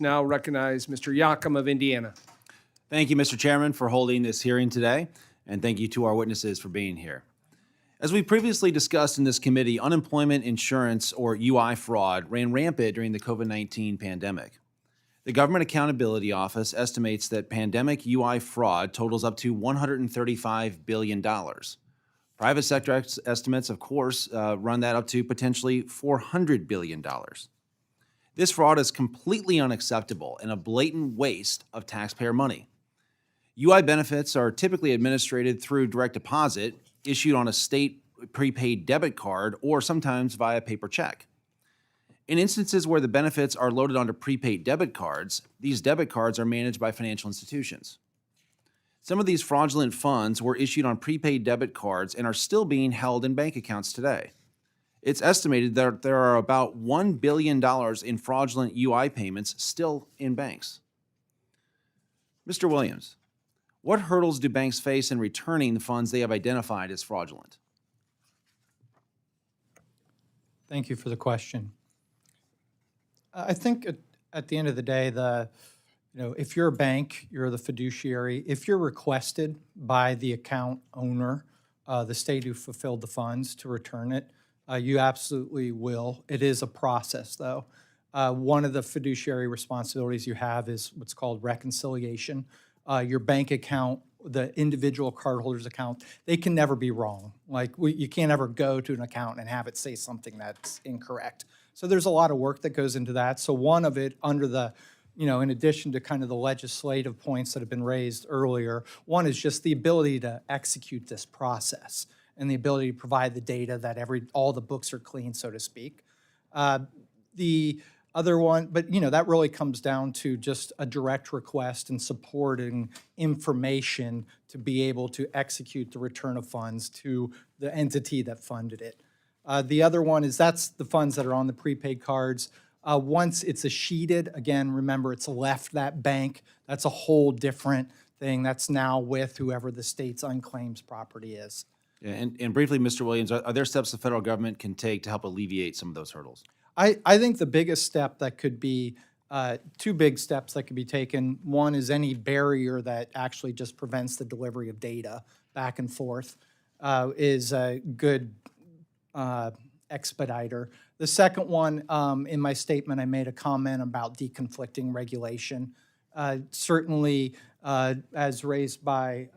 Now recognize Mr. Yakym of Indiana. Thank you, Mr. Chairman, for holding this hearing today, and thank you to our witnesses for being here. As we previously discussed in this committee, unemployment insurance, or UI fraud, ran rampant during the COVID-19 pandemic. The Government Accountability Office estimates that pandemic UI fraud totals up to $135 billion. Private sector estimates, of course, run that up to potentially $400 billion. This fraud is completely unacceptable and a blatant waste of taxpayer money. UI benefits are typically administered through direct deposit, issued on a state prepaid debit card, or sometimes via paper check. In instances where the benefits are loaded onto prepaid debit cards, these debit cards are managed by financial institutions. Some of these fraudulent funds were issued on prepaid debit cards and are still being held in bank accounts today. It's estimated that there are about $1 billion in fraudulent UI payments still in banks. Mr. Williams, what hurdles do banks face in returning the funds they have identified as fraudulent? Thank you for the question. I think at the end of the day, if you're a bank, you're the fiduciary. If you're requested by the account owner, the state who fulfilled the funds, to return it, you absolutely will. It is a process, though. One of the fiduciary responsibilities you have is what's called reconciliation. Your bank account, the individual cardholder's account, they can never be wrong. You can't ever go to an account and have it say something that's incorrect. So there's a lot of work that goes into that. So one of it, under the, in addition to kind of the legislative points that have been raised earlier, one is just the ability to execute this process and the ability to provide the data that all the books are clean, so to speak. The other one, but that really comes down to just a direct request and supporting information to be able to execute the return of funds to the entity that funded it. The other one is that's the funds that are on the prepaid cards. Once it's sheeted, again, remember it's left that bank. That's a whole different thing. That's now with whoever the state's unclaimed property is. Yeah, and briefly, Mr. Williams, are there steps the federal government can take to help alleviate some of those hurdles? I think the biggest step that could be, two big steps that could be taken. One is any barrier that actually just prevents the delivery of data back and forth is a good expediter. The second one, in my statement, I made a comment about deconflicting regulation. Certainly, as raised by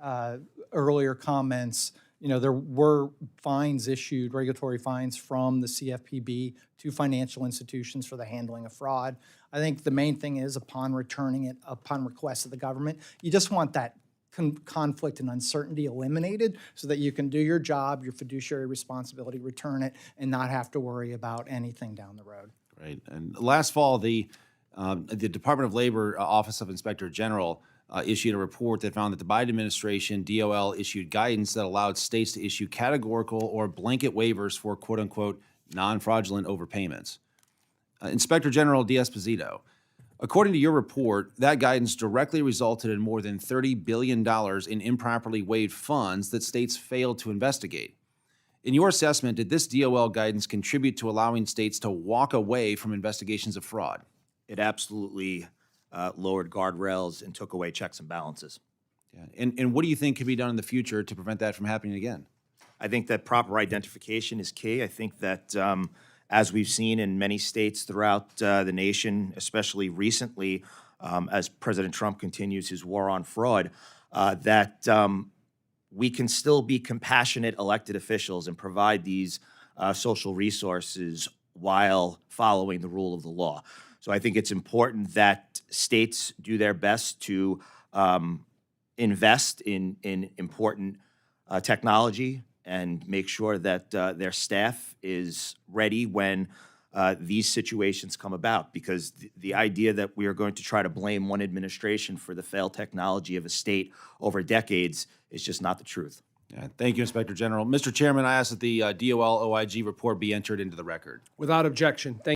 earlier comments, there were fines issued, regulatory fines from the CFPB to financial institutions for the handling of fraud. I think the main thing is upon returning it, upon request of the government, you just want that conflict and uncertainty eliminated so that you can do your job, your fiduciary responsibility, return it, and not have to worry about anything down the road. Right. And last fall, the Department of Labor Office of Inspector General issued a report that found that the Biden administration, DOL, issued guidance that allowed states to issue categorical or blanket waivers for quote-unquote non-fraudulent overpayments. Inspector General D'Esposito, according to your report, that guidance directly resulted in more than $30 billion in improperly waived funds that states failed to investigate. In your assessment, did this DOL guidance contribute to allowing states to walk away from investigations of fraud? It absolutely lowered guardrails and took away checks and balances. Yeah. And what do you think can be done in the future to prevent that from happening again? I think that proper identification is key. I think that as we've seen in many states throughout the nation, especially recently, as President Trump continues his war on fraud, that we can still be compassionate elected officials and provide these social resources while following the rule of the law. So I think it's important that states do their best to invest in important technology and make sure that their staff is ready when these situations come about, because the idea that we are going to try to blame one administration for the failed technology of a state over decades is just not the truth. Yeah, thank you, Inspector General. Mr. Chairman, I ask that the DOL OIG report be entered into the record. Without objection. Thank